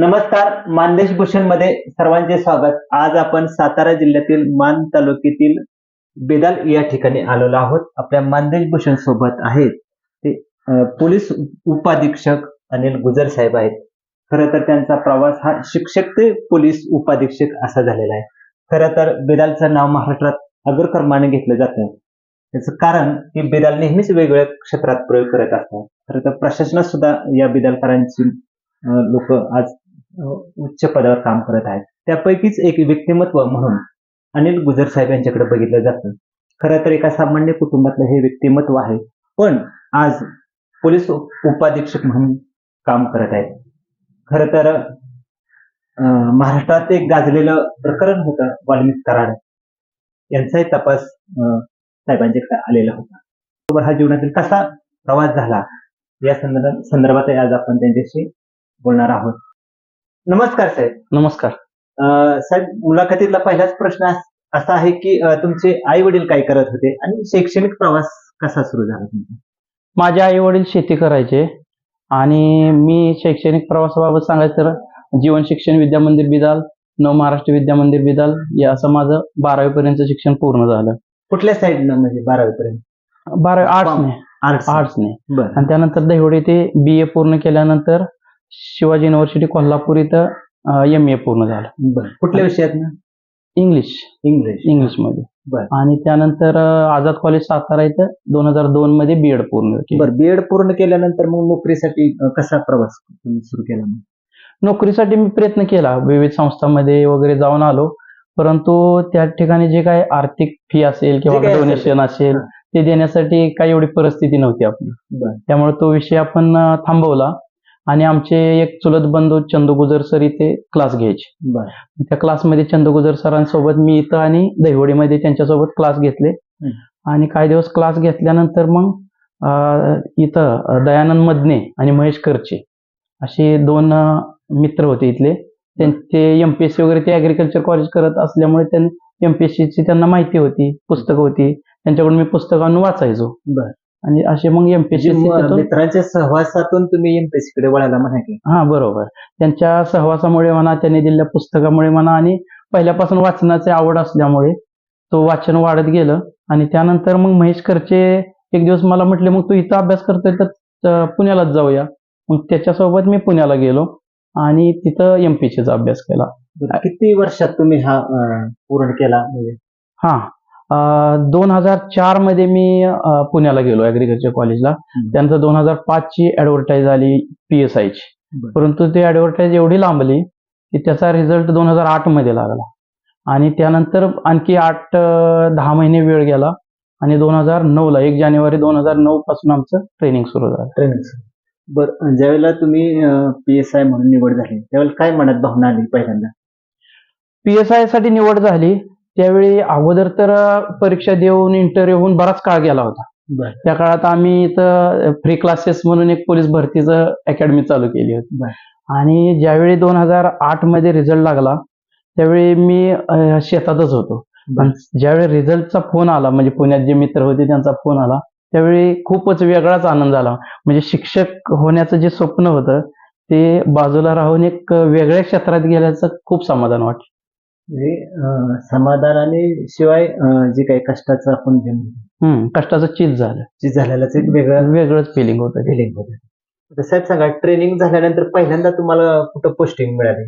नमस्कार, मानदेश भूषण मध्ये सर्वांचे स्वागत. आज आपण सातारा जिल्ह्यातील मान तालुक्यातील बेदाल या ठिकाणी आलेलो आहोत. आपल्या मानदेश भूषण सोबत आहेत ते पोलीस उपाधीक्षक अनिल गुजर साहेब आहेत. खरं तर त्यांचा प्रवास हा शिक्षक ते पोलीस उपाधीक्षक असा झालेला आहे. खरं तर बेदालचं नाव महाराष्ट्रात अग्रक्रमाने घेतलं जातं. त्याचं कारण की बेदाल नेहमीच वेगवेगळ्या क्षेत्रात प्रयोग करत असतात. खरं तर प्रशासनात सुद्धा या बेदालकरांची लोक आज उच्च पदावर काम करत आहेत. त्यापैकीच एक व्यक्तिमत्व म्हणून अनिल गुजर साहेब यांच्याकडे बघितलं जातं. खरं तर एका सामान्य कुटुंबातलं हे व्यक्तिमत्व आहे, पण आज पोलीस उपाधीक्षक म्हणून काम करत आहेत. खरं तर महाराष्ट्रात एक गाजलेलं प्रकरण होतं वाल्मिक कराड यांचाही तपास साहेबांच्याकडे आलेला होता. बरोबर, हा जीवनातील कसा प्रवास झाला या संदर्भात आज आपण त्यांच्याशी बोलणार आहोत. नमस्कार साहेब. नमस्कार साहेब, मुलाखतीतला पहिलाच प्रश्न असा आहे की तुमचे आई वडील काय करत होते आणि शैक्षणिक प्रवास कसा सुरू झाला तुमचा? माझे आई वडील शेती करायचे आणि मी शैक्षणिक प्रवासाबाबत सांगायचं तर जीवन शिक्षण विद्या मंदिर बिदाल, नव महाराष्ट्र विद्या मंदिर बिदाल या असं माझं 12वी पर्यंत शिक्षण पूर्ण झालं. कुठल्या साईडनं म्हणजे 12वी पर्यंत? 12वी आर्ट्सने. बरं. आणि त्यानंतर दहिवडी ते BA पूर्ण केल्यानंतर शिवाजी युनिव्हर्सिटी कोल्हापूर इथं MA पूर्ण झालं. बरं. कुठल्या विषयातनं? इंग्लिश मध्ये. बरं. आणि त्यानंतर आझाद कॉलेज सातारा इथं 2002 मध्ये BEd पूर्ण केलं. बरं. BEd पूर्ण केल्यानंतर मग नोकरीसाठी कसा प्रवास तुम्ही सुरू केला? नोकरीसाठी मी प्रयत्न केला, विविध संस्थांमध्ये वगैरे जाऊन आलो, परंतु त्या ठिकाणी जे काही आर्थिक फी असेल किंवा डोनेशन असेल ते देण्यासाठी काही एवढी परिस्थिती नव्हती आपली. त्यामुळे तो विषय आपण थांबवला आणि आमचे एक चुलत बंधू चंदू गुजर सर इथे क्लास घ्यायचे. त्या क्लासमध्ये चंदू गुजर सरांसोबत मी इथं आणि दहिवडीमध्ये त्यांच्यासोबत क्लास घेतले. आणि काही दिवस क्लास घेतल्यानंतर मग इथं दयानंद मदने आणि महेश करचे असे 2 मित्र होते इथले. ते MPSC वगैरे ते ऍग्रिकल्चर कॉलेज करत असल्यामुळे MPSCची त्यांना माहिती होती, पुस्तकं होती, त्यांच्याकडून मी पुस्तकांना वाचायचो. आणि असे मग MPSC मित्रांच्या सहवासातून तुम्ही MPSC कडे वळाला म्हणा की? हा, बरोबर. त्यांच्या सहवासामुळे म्हणा, त्यांनी दिलेल्या पुस्तकामुळे म्हणा आणि पहिल्यापासून वाचनाची आवड असल्यामुळे तो वाचन वाढत गेलं. आणि त्यानंतर मग महेश करचे एक दिवस मला म्हटले, मग तू इथं अभ्यास करतोय तर पुण्यालाच जाऊया. मग त्याच्यासोबत मी पुण्याला गेलो आणि तिथं MPSCचा अभ्यास केला. किती वर्षात तुम्ही हा पूर्ण केला? 2004 मध्ये मी पुण्याला गेलो ऍग्रिकल्चर कॉलेजला. त्यानंतर 2005 ची ऍडव्हर्टाईज आली PSI ची, परंतु ती ऍडव्हर्टाईज एवढी लांबली की त्याचा रिझल्ट 2008 मध्ये लागला. आणि त्यानंतर आणखी 8-10 महिने वेळ गेला आणि 2009 ला 1 जानेवारी 2009 पासून आमचं ट्रेनिंग सुरू झालं. बरं. ज्यावेळेला तुम्ही PSI म्हणून निवड झाली त्यावेळेला काय मनात भावना आली पहिल्यांदा? PSI साठी निवड झाली त्यावेळी अगोदर तर परीक्षा देऊन इंटरव्ह्यू होऊन बराच काळ गेला होता. त्या काळात आम्ही इथं फ्री क्लासेस म्हणून एक पोलीस भरतीचं अकॅडमी चालू केली होती. आणि ज्यावेळी 2008 मध्ये रिझल्ट लागला त्यावेळी मी शेतातच होतो. ज्यावेळी रिझल्टचा फोन आला, म्हणजे पुण्यात जे मित्र होते त्यांचा फोन आला, त्यावेळी खूपच वेगळाच आनंद झाला. म्हणजे शिक्षक होण्याचं जे स्वप्न होतं ते बाजूला राहून एक वेगळ्या क्षेत्रात गेल्याचं खूप समाधान वाटलं. म्हणजे समाधानाने शिवाय जे काही कष्टाचं आपण कष्टाचं चीज झालेलंच एक वेगळंच फिलिंग होतं. साहेब सांगा, ट्रेनिंग झाल्यानंतर पहिल्यांदा तुम्हाला कुठं पोस्टिंग मिळाली?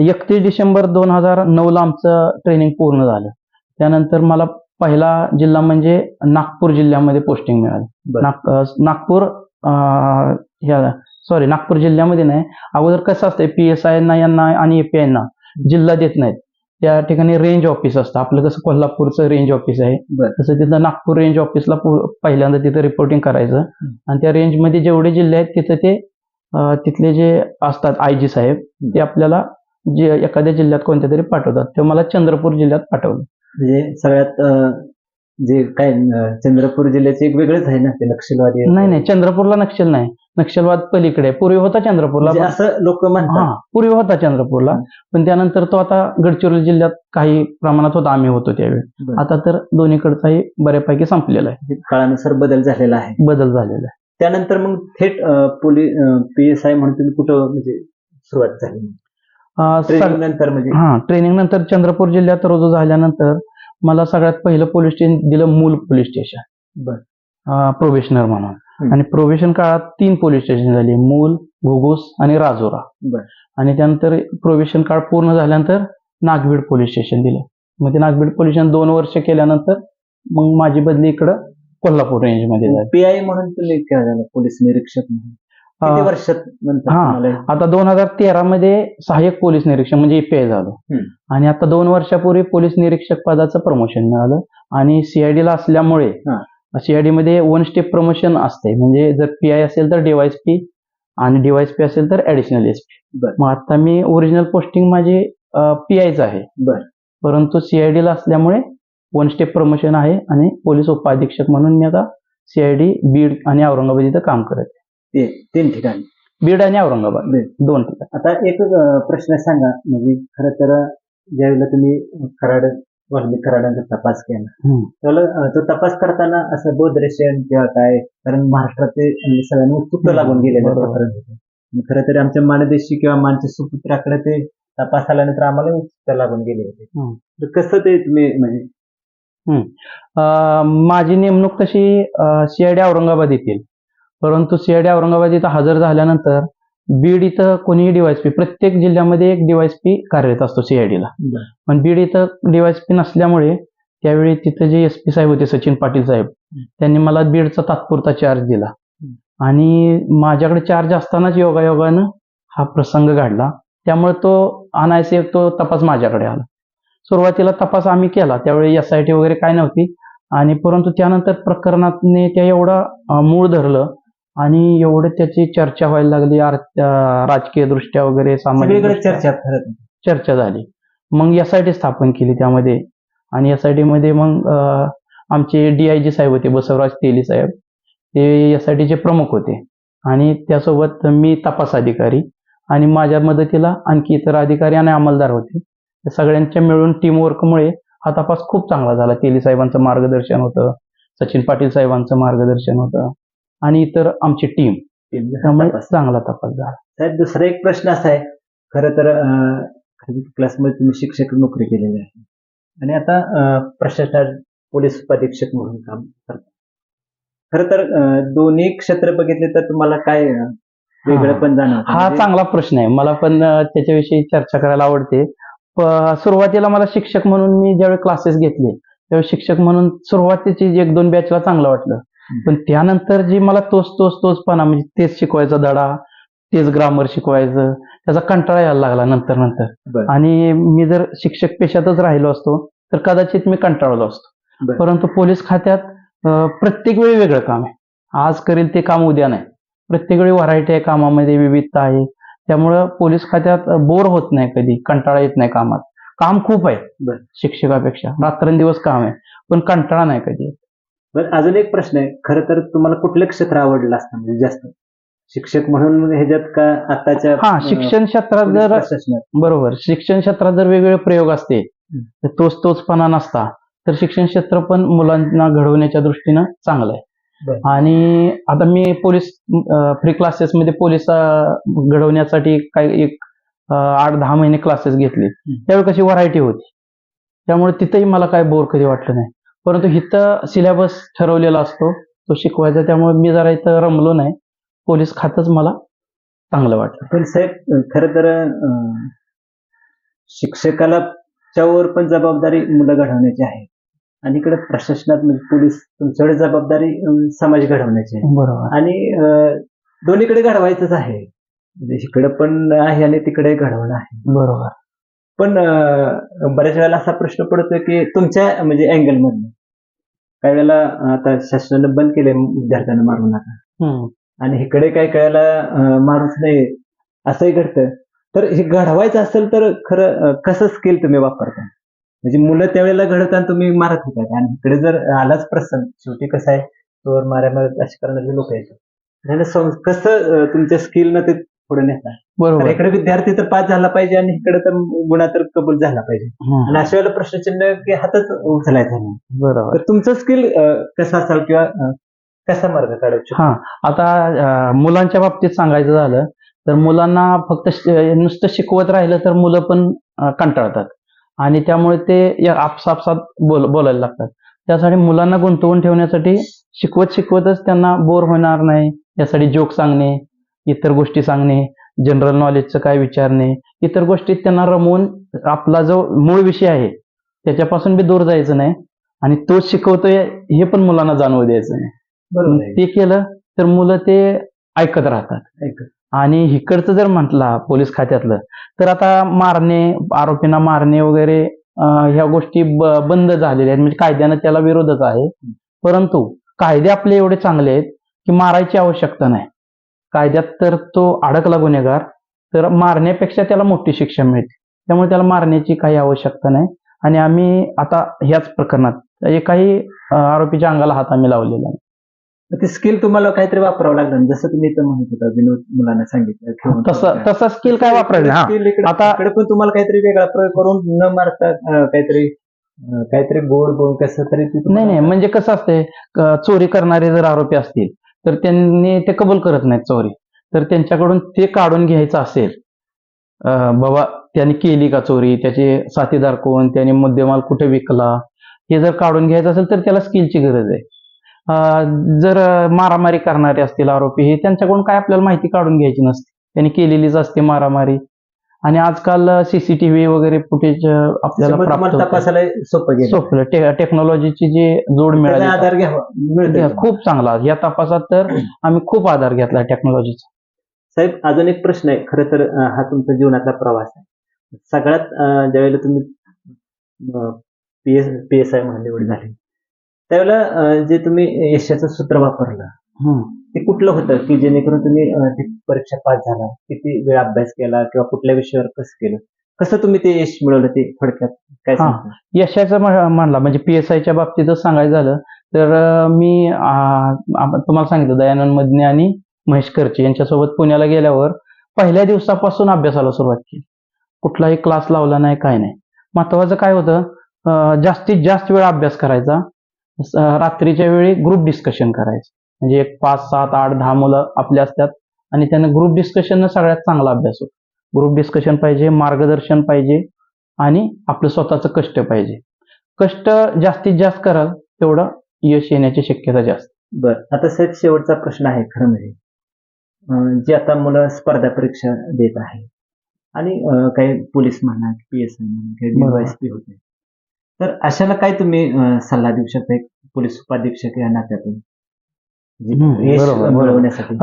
31 डिसेंबर 2009 ला आमचं ट्रेनिंग पूर्ण झालं. त्यानंतर मला पहिला जिल्हा म्हणजे नागपूर जिल्ह्यामध्ये पोस्टिंग मिळाली. नागपूर जिल्ह्यामध्ये नाही. अगोदर कसं असतंय, PSI यांना आणि API यांना जिल्हा देत नाहीत. त्या ठिकाणी रेंज ऑफिस असतं. आपलं कसं कोल्हापूरचं रेंज ऑफिस आहे तसं तिथं नागपूर रेंज ऑफिसला पहिल्यांदा तिथं रिपोर्टिंग करायचं. आणि त्या रेंजमध्ये जेवढे जिल्हे आहेत तिथं ते तिथले जे असतात IG साहेब ते आपल्याला जे एखाद्या जिल्ह्यात कोणत्या तरी पाठवतात. ते मला चंद्रपूर जिल्ह्यात पाठवलं. म्हणजे सगळ्यात जे काय चंद्रपूर जिल्ह्याचे एक वेगळंच आहे ना ते नक्षलवादी? नाही, चंद्रपूरला नक्षल नाही. नक्षलवाद पलीकडे. पूर्वी होता चंद्रपूरला, असं लोक म्हणतात. पूर्वी होता चंद्रपूरला, पण त्यानंतर तो आता गडचिरोली जिल्ह्यात काही प्रमाणात होता. आम्ही होतो त्यावेळी. आता तर दोन्हीकडचाही बऱ्यापैकी संपलेला आहे. काळानुसार बदल झालेला आहे. त्यानंतर मग थेट PSI म्हणून तुम्ही कुठं म्हणजे सुरुवात झाली ट्रेनिंग नंतर म्हणजे ट्रेनिंग नंतर चंद्रपूर जिल्ह्यात रुजू झाल्यानंतर मला सगळ्यात पहिलं पोलीस स्टेशन दिलं मूल पोलीस स्टेशन प्रोबेशनर म्हणून. आणि प्रोबेशन काळात 3 पोलीस स्टेशन झाली, मूल, घुगुस आणि राजोरा. आणि त्यानंतर प्रोबेशन काळ पूर्ण झाल्यानंतर नागभीड पोलीस स्टेशन दिलं. मग ते नागभीड पोलीस स्टेशन 2 वर्ष केल्यानंतर मग माझी बदली इकडं कोल्हापूर रेंज मध्ये झाली. पीआय म्हणून तुम्ही काय झालं, पोलीस निरीक्षक म्हणून किती वर्षात नंतर? आता 2013 मध्ये सहाय्यक पोलीस निरीक्षक म्हणजे EPI झालो. आणि आता 2 वर्षापूर्वी पोलीस निरीक्षक पदाचं प्रमोशन मिळालं. आणि CID ला असल्यामुळे CID मध्ये 1 स्टेप प्रमोशन असते, म्हणजे जर PI असेल तर DYSP आणि DYSP असेल तर ऍडिशनल SP. मग आता मी ओरिजिनल पोस्टिंग माझी PIच आहे, परंतु CID ला असल्यामुळे 1 स्टेप प्रमोशन आहे आणि पोलीस उपाधीक्षक म्हणून मी आता CID बीड आणि औरंगाबाद इथं काम करत आहे. 3 ठिकाणी, बीड आणि औरंगाबाद 2 ठिकाणी. आता एक प्रश्न सांगा, म्हणजे खरं तर ज्यावेळेला तुम्ही कराडांचा तपास केला त्यावेळेला तो तपास करताना असं बोधरेशन किंवा काय, कारण महाराष्ट्रात ते सगळ्यांना उत्सुकता लागून गेलेलं प्रकरण होतं. खरं तर आमच्या माणदेशी किंवा मानच्या सुपुत्राकडे ते तपास आल्यानंतर आम्हाला उत्सुकता लागून गेली होती. कसं ते तुम्ही म्हणजे माझी नेमणूक तशी CID औरंगाबाद येथील, परंतु CID औरंगाबाद इथं हजर झाल्यानंतर बीड इथं कोणीही DYSP, प्रत्येक जिल्ह्यामध्ये एक DYSP कार्यरत असतो CID ला. पण बीड इथं DYSP नसल्यामुळे त्यावेळी तिथं जे SP साहेब होते, सचिन पाटील साहेब, त्यांनी मला बीडचा तात्पुरता चार्ज दिला. आणि माझ्याकडे चार्ज असतानाच योगायोगानं हा प्रसंग घडला, त्यामुळे तो अनायसे तो तपास माझ्याकडे आला. सुरुवातीला तपास आम्ही केला त्यावेळी SIT वगैरे काय नव्हती, आणि परंतु त्यानंतर प्रकरणाने त्या एवढा मूळ धरलं आणि एवढं त्याची चर्चा व्हायला लागली, राजकीय दृष्ट्या वगैरे, सामाजिक चर्चा झाली. मग SIT स्थापन केली त्यामध्ये. आणि SIT मध्ये मग आमचे DIG साहेब होते, बसवराज तेली साहेब, ते SIT चे प्रमुख होते. आणि त्यासोबत मी तपास अधिकारी आणि माझ्या मदतीला आणखी इतर अधिकारी आणि अंमलदार होते. सगळ्यांच्या मिळून टीमवर्कमुळे हा तपास खूप चांगला झाला. तेली साहेबांचं मार्गदर्शन होतं, सचिन पाटील साहेबांचं मार्गदर्शन होतं आणि इतर आमची टीम, त्यामुळे चांगला तपास झाला. साहेब, दुसरा एक प्रश्न असा आहे, खरं तर क्लासमध्ये तुम्ही शिक्षक नोकरी केलेली आहे आणि आता प्रशासनात पोलीस उपाधीक्षक म्हणून काम करता. खरं तर दोन्ही क्षेत्र बघितले तर तुम्हाला काय वेगळं पण जाणवतं? हा चांगला प्रश्न आहे, मला पण त्याच्याविषयी चर्चा करायला आवडते. सुरुवातीला मला शिक्षक म्हणून मी ज्यावेळी क्लासेस घेतले त्यावेळी शिक्षक म्हणून सुरुवातीची 1-2 बॅचला चांगलं वाटलं. पण त्यानंतर जी मला तोचपणा, म्हणजे तेच शिकवायचा धडा, तेच ग्रामर शिकवायचं, त्याचा कंटाळा यायला लागला नंतर. आणि मी जर शिक्षक पेशातच राहिलो असतो तर कदाचित मी कंटाळलो असतो. परंतु पोलीस खात्यात प्रत्येक वेळी वेगळं काम आहे, आज करेल ते काम उद्या नाही, प्रत्येक वेळी व्हरायटी आहे, कामामध्ये विविधता आहे. त्यामुळं पोलीस खात्यात बोर होत नाही, कधी कंटाळा येत नाही. कामात काम खूप आहे, शिक्षकापेक्षा रात्रंदिवस काम आहे, पण कंटाळा नाही कधी येत. बरं, अजून एक प्रश्न आहे, खरं तर तुम्हाला कुठलं क्षेत्र आवडलं असतं म्हणजे जास्त, शिक्षक म्हणून ह्याच्यात का आताच्या शिक्षण क्षेत्रात जर बरोबर, शिक्षण क्षेत्रात जर वेगवेगळे प्रयोग असते, तोचपणा नसता, तर शिक्षण क्षेत्र पण मुलांना घडवण्याच्या दृष्टीनं चांगलं आहे. आणि आता मी पोलीस फ्री क्लासेस मध्ये पोलीस घडवण्यासाठी काही 8-10 महिने क्लासेस घेतले, त्यावेळी कशी व्हरायटी होती, त्यामुळे तिथंही मला काय बोर कधी वाटलं नाही. परंतु इथं सिलेबस ठरवलेला असतो, तो शिकवायचा, त्यामुळे मी जरा इथं रमलो नाही. पोलीस खातच मला चांगलं वाटलं. पण साहेब, खरं तर शिक्षकाला च्यावर पण जबाबदारी मुलं घडवण्याची आहे आणि इकडे प्रशासनात म्हणजे पोलीस तुमच्याकडे जबाबदारी समाज घडवण्याची आहे. बरोबर. आणि दोन्हीकडे घडवायचंच आहे, म्हणजे इकडे पण आहे आणि तिकडे घडवणं आहे. बरोबर. पण बऱ्याच वेळेला असा प्रश्न पडतो की तुमच्या म्हणजे अँगल मधून काही वेळेला आता शासनानं बंद केले विद्यार्थ्यांना मारू नका, आणि इकडे काही वेळेला मारूच नाही असंही घडतं. तर हे घडवायचं असेल तर खरं कसं स्किल तुम्ही वापरता, म्हणजे मुलं त्यावेळेला घडताना तुम्ही मारत होता आणि इकडे जर आलाच प्रसंग, शेवटी कसं आहे, चोर माऱ्या अशी करणारे लोक आहेत, कसं तुमच्या स्किलनं ते पुढे नेता? बरोबर. इकडे विद्यार्थी तर पास झाला पाहिजे आणि इकडे तर गुन्हा तर कबूल झाला पाहिजे, आणि अशा वेळेला प्रश्नचिन्ह की हातच उचलायचा नाही. बरोबर. तर तुमचं स्किल कसं असाल किंवा कसा मार्ग काढायचा? आता मुलांच्या बाबतीत सांगायचं झालं तर मुलांना फक्त नुसतं शिकवत राहिलं तर मुलं पण कंटाळतात आणि त्यामुळे ते आपसात बोलायला लागतात. त्यासाठी मुलांना गुंतवून ठेवण्यासाठी शिकवतच त्यांना बोर होणार नाही यासाठी जोक सांगणे, इतर गोष्टी सांगणे, जनरल नॉलेजचं काय विचारणे, इतर गोष्टीत त्यांना रमवून आपला जो मूळ विषय आहे त्याच्यापासून बी दूर जायचं नाही आणि तो शिकवतोय हे पण मुलांना जाणवू द्यायचं नाही. बरोबर आहे. ते केलं तर मुलं ते ऐकत राहतात. आणि इकडचं जर म्हटला पोलीस खात्यातलं तर आता मारणे, आरोपींना मारणे वगैरे ह्या गोष्टी बंद झालेल्या आहेत, म्हणजे कायद्यानं त्याला विरोधच आहे. परंतु कायदे आपले एवढे चांगले आहेत की मारायची आवश्यकता नाही. कायद्यात तर तो अडकला गुन्हेगार तर मारण्यापेक्षा त्याला मोठी शिक्षा मिळते, त्यामुळे त्याला मारण्याची काही आवश्यकता नाही. आणि आम्ही आता ह्याच प्रकरणात एकाही आरोपीच्या अंगाला हात आम्ही लावलेला नाही. ते स्किल तुम्हाला काहीतरी वापरावं लागलं, जसं तुम्ही इथं म्हणत होता विनोद मुलांना सांगितलं तसं स्किल काय वापरायचं. आता पण तुम्हाला काहीतरी वेगळा प्रयोग करून न मारता काहीतरी गोड बोल कसं तरी नाही, म्हणजे कसं असतंय, चोरी करणारे जर आरोपी असतील तर त्यांनी ते कबूल करत नाहीत चोरी, तर त्यांच्याकडून ते काढून घ्यायचं असेल, बाबा त्यांनी केली का चोरी, त्याचे साथीदार कोण, त्याने मुद्देमाल कुठे विकला, हे जर काढून घ्यायचं असेल तर त्याला स्किलची गरज आहे. जर मारामारी करणारे असतील आरोपी, हे त्यांच्याकडून काय आपल्याला माहिती काढून घ्यायची नसते, त्यांनी केलेलीच असते मारामारी. आणि आजकाल सीसीटीव्ही वगैरे फुटेज आपल्याला प्राप्त तपासायला सोपं, टेक्नॉलॉजीची जी जोड मिळाली आधार घ्यावा खूप चांगला. या तपासात तर आम्ही खूप आधार घेतला टेक्नॉलॉजीचा. साहेब, अजून एक प्रश्न आहे. खरं तर हा तुमचा जीवनातला प्रवास आहे. सगळ्यात ज्यावेळेला तुम्ही PSI म्हणून निवड झाली त्यावेळेला जे तुम्ही यशाचं सूत्र वापरलं ते कुठलं होतं की जेणेकरून तुम्ही ती परीक्षा पास झाला, किती वेळ अभ्यास केला किंवा कुठल्या विषयावर कसं तुम्ही ते यश मिळवलं, ते थोडक्यात काय सांगता? यशाचं म्हणला म्हणजे PSIच्या बाबतीतच सांगायचं झालं तर मी तुम्हाला सांगितलं दयानंद मदने आणि महेश करचे यांच्यासोबत पुण्याला गेल्यावर पहिल्या दिवसापासून अभ्यासाला सुरुवात केली. कुठलाही क्लास लावला नाही, काय नाही. महत्वाचं काय होतं, जास्तीत जास्त वेळ अभ्यास करायचा, रात्रीच्या वेळी ग्रुप डिस्कशन करायचं. म्हणजे 5, 7, 8, 10 मुलं आपले असतात आणि त्यांना ग्रुप डिस्कशन सगळ्यात चांगला अभ्यास होतो. ग्रुप डिस्कशन पाहिजे, मार्गदर्शन पाहिजे आणि आपलं स्वतःचं कष्ट पाहिजे. कष्ट जास्तीत जास्त कराल तेवढं यश येण्याची शक्यता जास्त. बरं, आता साहेब शेवटचा प्रश्न आहे. खरं म्हणजे जे आता मुलं स्पर्धा परीक्षा देत आहे आणि काही पोलीस म्हणा, PSI म्हणा, काही DYSP होते, तर अशाला काय तुम्ही सल्ला देऊ शकता एक पोलीस उपाधीक्षक या नात्यातून मिळवण्यासाठी?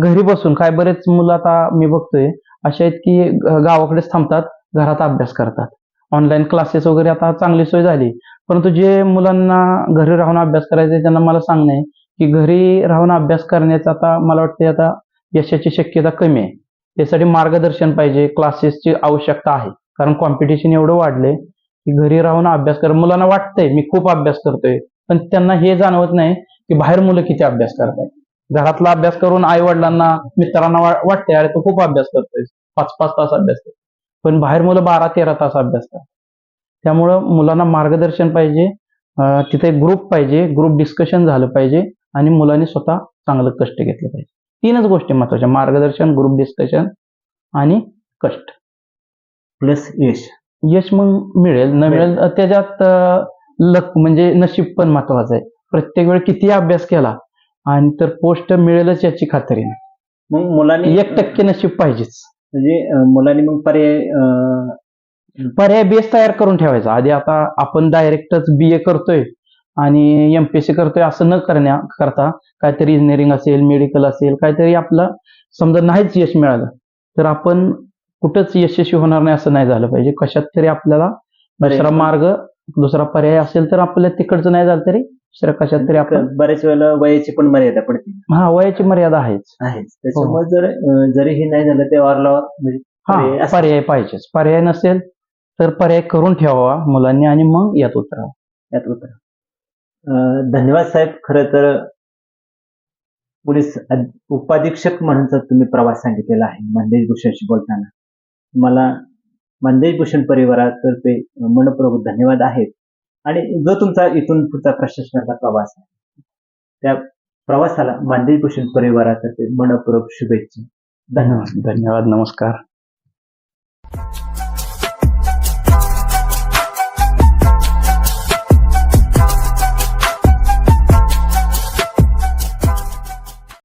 घरी बसून काय बरेच मुलं आता मी बघतोय असे आहेत की गावाकडेच थांबतात, घरात अभ्यास करतात. ऑनलाईन क्लासेस वगैरे आता चांगली सोय झाली, परंतु जे मुलांना घरी राहून अभ्यास करायचा त्यांना मला सांगणं आहे की घरी राहून अभ्यास करण्याचा आता मला वाटते आता यशाची शक्यता कमी आहे. त्यासाठी मार्गदर्शन पाहिजे, क्लासेसची आवश्यकता आहे, कारण कॉम्पिटिशन एवढं वाढलंय की घरी राहून अभ्यास कर. मुलांना वाटतंय मी खूप अभ्यास करतोय, पण त्यांना हे जाणवत नाही की बाहेर मुलं किती अभ्यास करतायत. घरातला अभ्यास करून आई वडिलांना, मित्रांना वाटतंय अरे तू खूप अभ्यास करतोय, 5-5 तास अभ्यास करतोय, पण बाहेर मुलं 12-13 तास अभ्यास करतात. त्यामुळं मुलांना मार्गदर्शन पाहिजे, तिथे ग्रुप पाहिजे, ग्रुप डिस्कशन झालं पाहिजे आणि मुलांनी स्वतः चांगलं कष्ट घेतलं पाहिजे. 3च गोष्टी महत्वाच्या: मार्गदर्शन, ग्रुप डिस्कशन आणि कष्ट प्लस यश. यश मग मिळेल न मिळेल त्याच्यात लक म्हणजे नशीब पण महत्वाचं आहे. प्रत्येक वेळ किती अभ्यास केला आणि तर पोस्ट मिळेलच याची खात्री नाही. मग मुलांनी 1% नशीब पाहिजेच. म्हणजे मुलांनी मग पर्याय बेस तयार करून ठेवायचा आधी. आता आपण डायरेक्टच BA करतोय आणि MPSC करतोय असं न करता काहीतरी इंजिनिअरिंग असेल, मेडिकल असेल, काहीतरी आपलं समजा नाहीच यश मिळालं तर आपण कुठंच यशस्वी होणार नाही असं नाही झालं पाहिजे. कशात तरी आपल्याला दुसरा मार्ग, दुसरा पर्याय असेल तर आपल्याला तिकडचं नाही झालं तरी दुसऱ्या कशात तरी आपण. बऱ्याच वेळेला वयाची पण मर्यादा पडते. वयाची मर्यादा आहेच. त्याच्यामुळे जरी हे नाही झालं ते पर्याय पाहिजेच. पर्याय नसेल तर पर्याय करून ठेवावा मुलांनी आणि मग यात उतरावं. धन्यवाद साहेब. खरं तर पोलीस उपाधीक्षक म्हणूनचा तुम्ही प्रवास सांगितलेला आहे मंदेश भूषणशी बोलताना. मला मंदेश भूषण परिवारातर्फे मनपूर्वक धन्यवाद आहेत. आणि जो तुमचा इथून पुढचा प्रशासनाचा प्रवास आहे त्या प्रवासाला मंदेश भूषण परिवारातर्फे मनपूर्वक शुभेच्छा. धन्यवाद. धन्यवाद. नमस्कार.